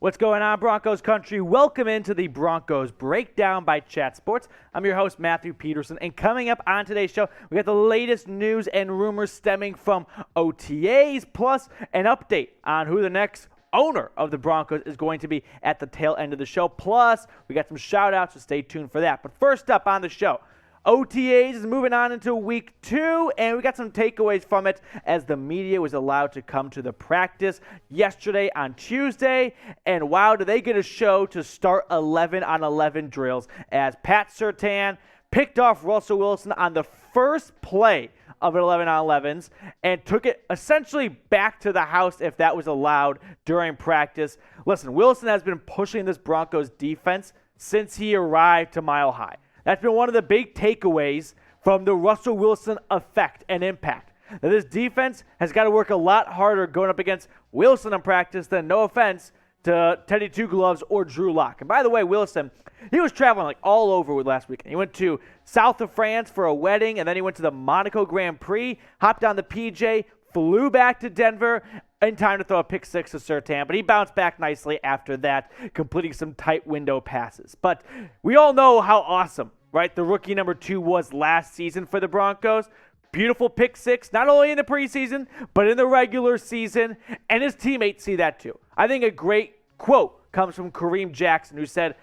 What's going on, Broncos country? Welcome into the Broncos Breakdown by Chat Sports. I'm your host, Matthew Peterson, and coming up on today's show, we got the latest news and rumors stemming from OTAs, plus an update on who the next owner of the Broncos is going to be at the tail end of the show. Plus, we got some shout-outs, so stay tuned for that. But first up on the show, OTAs is moving on into week 2, and we got some takeaways from it as the media was allowed to come to the practice yesterday on Tuesday. And wow, do they get a show to start 11-on-11 drills as Pat Surtain picked off Russell Wilson on the first play of 11-on-11s and took it essentially back to the house if that was allowed during practice. Listen, Wilson has been pushing this Broncos defense since he arrived to Mile High. That's been one of the big takeaways from the Russell Wilson effect and impact. That this defense has got to work a lot harder going up against Wilson in practice than, no offense, to Teddy Two Gloves or Drew Lock. And by the way, Wilson, he was traveling like all over with last weekend. He went to south of France for a wedding, and then he went to the Monaco Grand Prix, hopped on the PJ, flew back to Denver in time to throw a pick six to Surtain, but he bounced back nicely after that, completing some tight window passes. But we all know how awesome, right, the rookie number 2 was last season for the Broncos. Beautiful pick six, not only in the preseason, but in the regular season, and his teammates see that too. I think a great quote comes from Kareem Jackson, who said,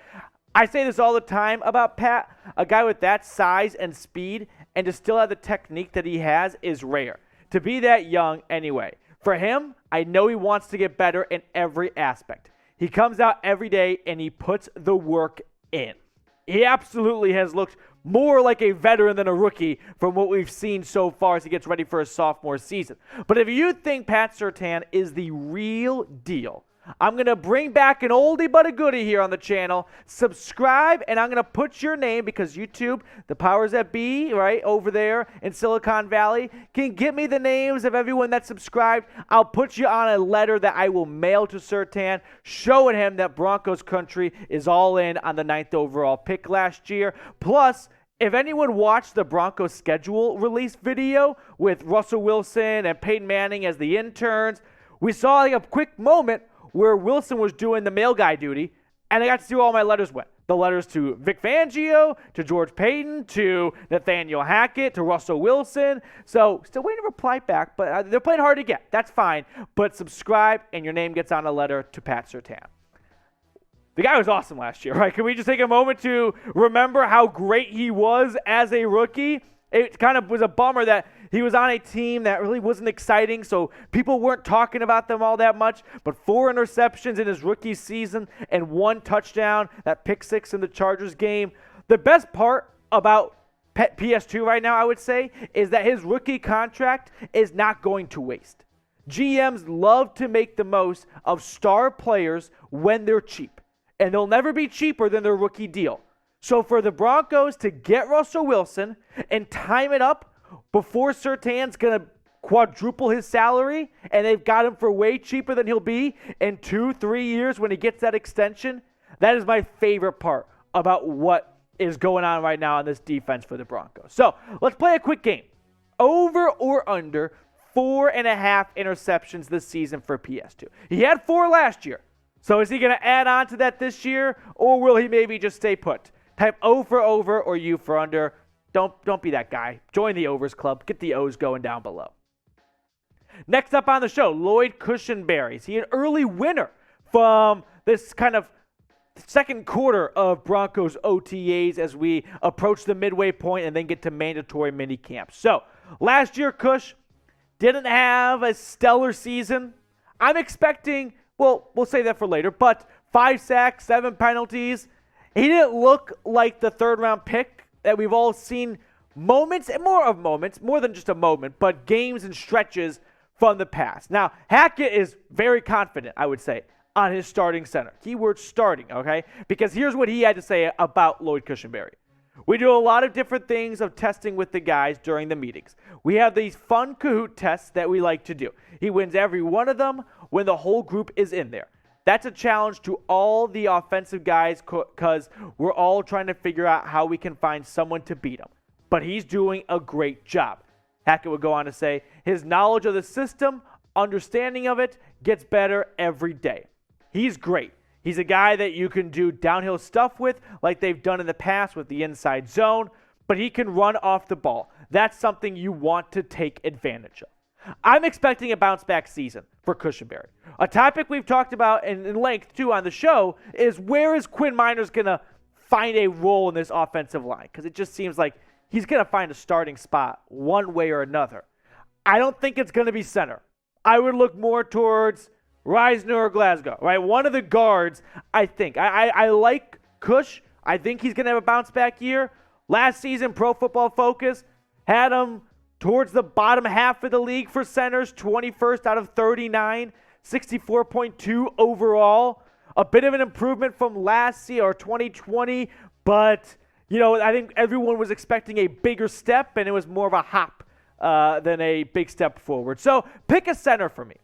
"I say this all the time about Pat, a guy with that size and speed and to still have the technique that he has is rare. To be that young anyway. For him, I know he wants to get better in every aspect. He comes out every day and he puts the work in." He absolutely has looked more like a veteran than a rookie from what we've seen so far as he gets ready for his sophomore season. But if you think Pat Surtain is the real deal, I'm going to bring back an oldie but a goodie here on the channel. Subscribe, and I'm going to put your name, because YouTube, the powers that be, right, over there in Silicon Valley, can get me the names of everyone that's subscribed. I'll put you on a letter that I will mail to Surtain, showing him that Broncos country is all in on the 9th overall pick last year. Plus, if anyone watched the Broncos schedule release video with Russell Wilson and Peyton Manning as the interns, we saw like a quick moment where Wilson was doing the mail guy duty, and I got to see where all my letters went. The letters to Vic Fangio, to George Payton, to Nathaniel Hackett, to Russell Wilson. So still waiting to reply back, but they're playing hard to get. That's fine. But subscribe, and your name gets on a letter to Pat Surtain. The guy was awesome last year, right? Can we just take a moment to remember how great he was as a rookie? It kind of was a bummer that he was on a team that really wasn't exciting, so people weren't talking about them all that much. But 4 interceptions in his rookie season and 1 touchdown, that pick six in the Chargers game. The best part about PS2 right now, I would say, is that his rookie contract is not going to waste. GMs love to make the most of star players when they're cheap, and they'll never be cheaper than their rookie deal. So for the Broncos to get Russell Wilson and time it up before Surtain's going to quadruple his salary, and they've got him for way cheaper than he'll be in 2-3 years when he gets that extension, that is my favorite part about what is going on right now on this defense for the Broncos. So let's play a quick game. Over or under 4.5 interceptions this season for PS2. He had 4 last year. So is he going to add on to that this year, or will he maybe just stay put? Type O for over or U for under. Don't be that guy. Join the overs club. Get the O's going down below. Next up on the show, Lloyd Cushenberry. Is he an early winner from this kind of second quarter of Broncos OTAs as we approach the midway point and then get to mandatory mini camps? So last year, Cush didn't have a stellar season. I'm expecting, well, we'll save that for later, but 5 sacks, 7 penalties. He didn't look like the third-round pick that we've all seen moments, and more than just a moment, but games and stretches from the past. Now, Hackett is very confident, I would say, on his starting center. Keyword starting, okay? Because here's what he had to say about Lloyd Cushenberry. "We do a lot of different things of testing with the guys during the meetings. We have these fun Kahoot tests that we like to do. He wins every one of them when the whole group is in there. That's a challenge to all the offensive guys because we're all trying to figure out how we can find someone to beat him. But he's doing a great job." Hackett would go on to say, "His knowledge of the system, understanding of it, gets better every day. He's great. He's a guy that you can do downhill stuff with like they've done in the past with the inside zone, but he can run off the ball. That's something you want to take advantage of. I'm expecting a bounce-back season for Cushenberry. A topic we've talked about in length, too, on the show is where is Quinn Miners going to find a role in this offensive line? Because it just seems like he's going to find a starting spot one way or another. I don't think it's going to be center. I would look more towards Reisner or Glasgow, right? One of the guards, I think. I like Cush. I think he's going to have a bounce-back year. Last season, Pro Football Focus had him towards the bottom half of the league for centers, 21st out of 39, 64.2 overall. A bit of an improvement from last year or 2020, but, I think everyone was expecting a bigger step, and it was more of a hop than a big step forward. So pick a center for me.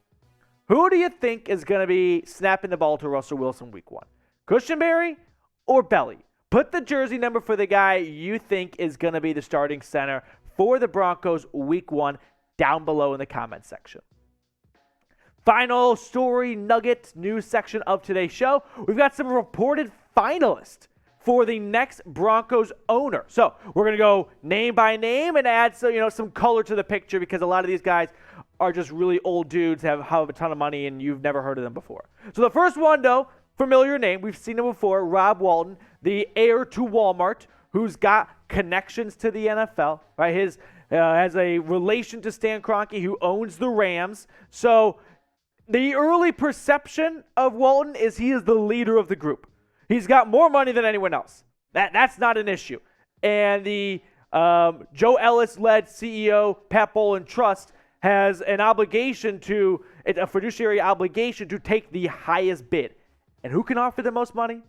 Who do you think is going to be snapping the ball to Russell Wilson week 1? Cushenberry or Belly? Put the jersey number for the guy you think is going to be the starting center for the Broncos week 1 down below in the comment section. Final story nugget news section of today's show. We've got some reported finalists for the next Broncos owner. So we're going to go name by name and add some color to the picture because a lot of these guys are just really old dudes, have a ton of money, and you've never heard of them before. So the first one, though, familiar name. We've seen him before, Rob Walton, the heir to Walmart, who's got connections to the NFL, right? His has a relation to Stan Kroenke, who owns the Rams. So the early perception of Walton is he is the leader of the group. He's got more money than anyone else. That's not an issue. And the Joe Ellis-led CEO, Pat Bowlen Trust, has an obligation a fiduciary obligation to take the highest bid. And who can offer the most money?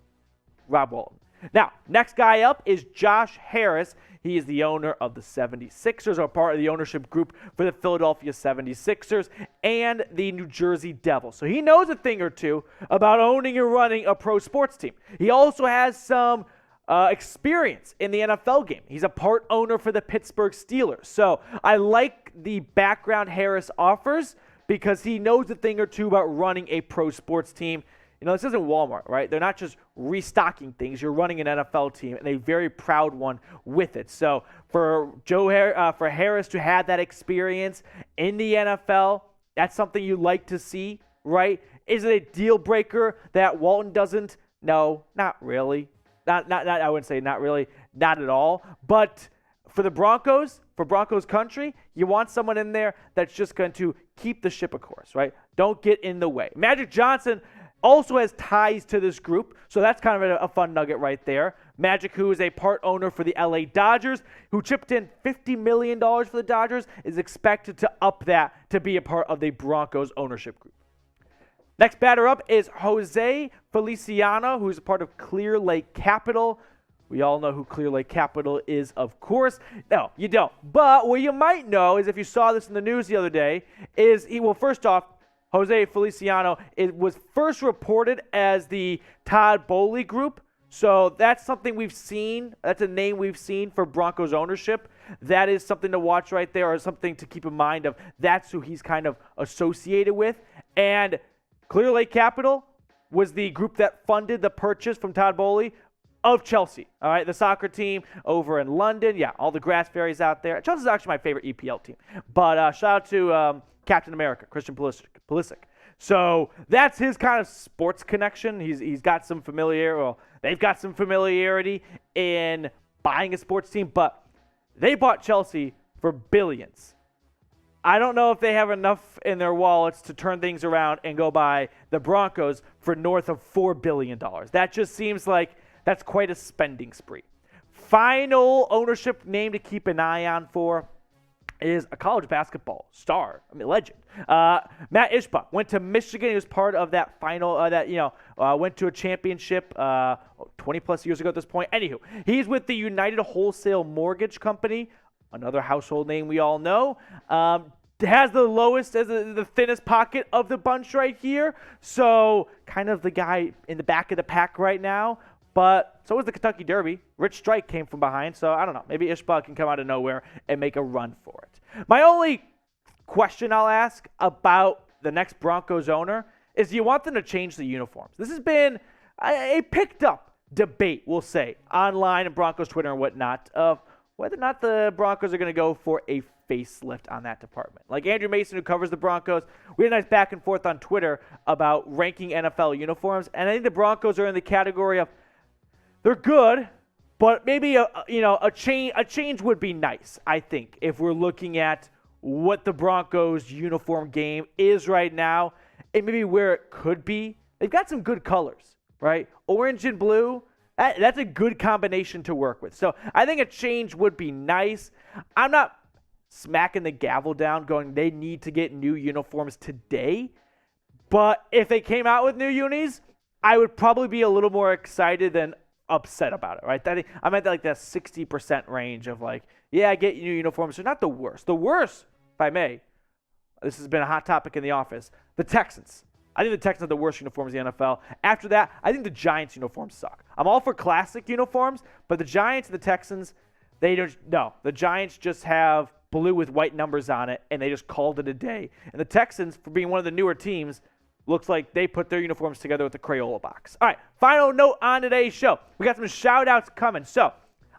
Rob Walton. Now, next guy up is Josh Harris. He is the owner of the 76ers, or part of the ownership group for the Philadelphia 76ers and the New Jersey Devils. So he knows a thing or two about owning and running a pro sports team. He also has some experience in the NFL game. He's a part owner for the Pittsburgh Steelers. So I like the background Harris offers because he knows a thing or two about running a pro sports team. This isn't Walmart, right? They're not just restocking things. You're running an NFL team, and a very proud one with it. So for Harris to have that experience in the NFL, that's something you like to see, right? Is it a deal breaker that Walton doesn't? No, not really. Not. I wouldn't say not really, not at all. But for the Broncos, for Broncos country, you want someone in there that's just going to keep the ship a course, right? Don't get in the way. Magic Johnson also has ties to this group, so that's kind of a fun nugget right there. Magic, who is a part owner for the LA Dodgers, who chipped in $50 million for the Dodgers, is expected to up that to be a part of the Broncos ownership group. Next batter up is Jose Feliciano, who's a part of Clear Lake Capital. We all know who Clear Lake Capital is, of course. No, you don't. But what you might know is, if you saw this in the news the other day, first off, Jose Feliciano, it was first reported as the Todd Boehly Group. So that's something we've seen. That's a name we've seen for Broncos ownership. That is something to watch right there, or something to keep in mind of. That's who he's kind of associated with. And Clear Lake Capital was the group that funded the purchase from Todd Boehly of Chelsea. All right, the soccer team over in London. Yeah, all the grass fairies out there. Chelsea's actually my favorite EPL team. But shout out to Captain America, Christian Pulisic. So that's his kind of sports connection. He's got some familiarity. Well, they've got some familiarity in buying a sports team, but they bought Chelsea for billions. I don't know if they have enough in their wallets to turn things around and go buy the Broncos for north of $4 billion. That just seems like that's quite a spending spree. Final ownership name to keep an eye on for is a college basketball star, legend. Matt Ishbak went to Michigan. He was part of that final, went to a championship 20 plus years ago at this point. Anywho, he's with the United Wholesale Mortgage Company, another household name we all know. Has the lowest, the thinnest pocket of the bunch right here. So kind of the guy in the back of the pack right now. But so was the Kentucky Derby. Rich Strike came from behind, so I don't know. Maybe Ishbak can come out of nowhere and make a run for it. My only question I'll ask about the next Broncos owner is, do you want them to change the uniforms? This has been a picked up debate, we'll say, online and Broncos Twitter and whatnot, of whether or not the Broncos are going to go for a facelift on that department. Like Andrew Mason, who covers the Broncos, we had a nice back and forth on Twitter about ranking NFL uniforms, and I think the Broncos are in the category of they're good, but maybe a change would be nice. I think if we're looking at what the Broncos uniform game is right now, and maybe where it could be, they've got some good colors, right? Orange and blue. That's a good combination to work with. So I think a change would be nice. I'm not smacking the gavel down going they need to get new uniforms today. But if they came out with new unis, I would probably be a little more excited than upset about it, right? I'm at like that 60% range of like, yeah, I get new uniforms. They're not the worst. The worst, if I may, this has been a hot topic in the office, the Texans. I think the Texans have the worst uniforms in the NFL. After that, I think the Giants' uniforms suck. I'm all for classic uniforms, but the Giants and the Texans, they don't. No, the Giants just have blue with white numbers on it, and they just called it a day. And the Texans, for being one of the newer teams, looks like they put their uniforms together with the Crayola box. All right, final note on today's show. We got some shout-outs coming. So,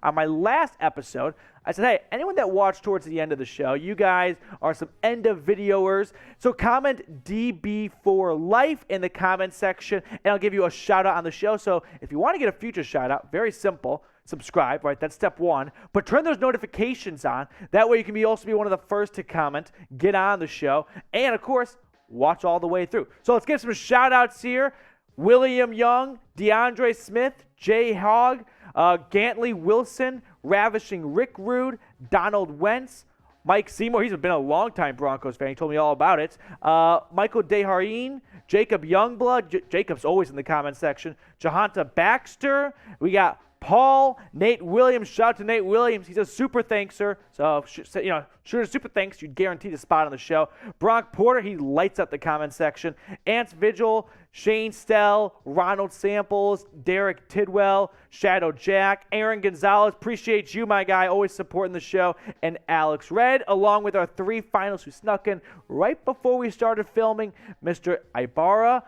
on my last episode, I said, hey, anyone that watched towards the end of the show, you guys are some end-of-videoers. So comment DB4Life in the comment section, and I'll give you a shout-out on the show. So if you want to get a future shout-out, very simple, subscribe, right? That's step one. But turn those notifications on. That way you can also be one of the first to comment, get on the show, and, of course, watch all the way through. So let's get some shout-outs here. William Young, DeAndre Smith, Jay Hogg, Gantley Wilson, Ravishing Rick Rude, Donald Wentz, Mike Seymour. He's been a long-time Broncos fan. He told me all about it. Michael Deharine, Jacob Youngblood. Jacob's always in the comment section. Jahanta Baxter. We got Paul, Nate Williams. Shout out to Nate Williams. He's a super thankser. So, shoot a super thanks. You'd guarantee the spot on the show. Brock Porter, he lights up the comment section. Ants Vigil, Shane Stell, Ronald Samples, Derek Tidwell, Shadow Jack, Aaron Gonzalez. Appreciate you, my guy, always supporting the show. And Alex Red, along with our three finalists who snuck in right before we started filming, Mr. Ibarra,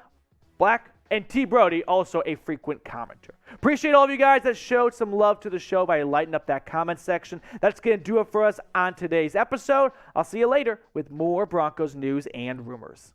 Black, and T. Brody, also a frequent commenter. Appreciate all of you guys that showed some love to the show by lighting up that comment section. That's going to do it for us on today's episode. I'll see you later with more Broncos news and rumors.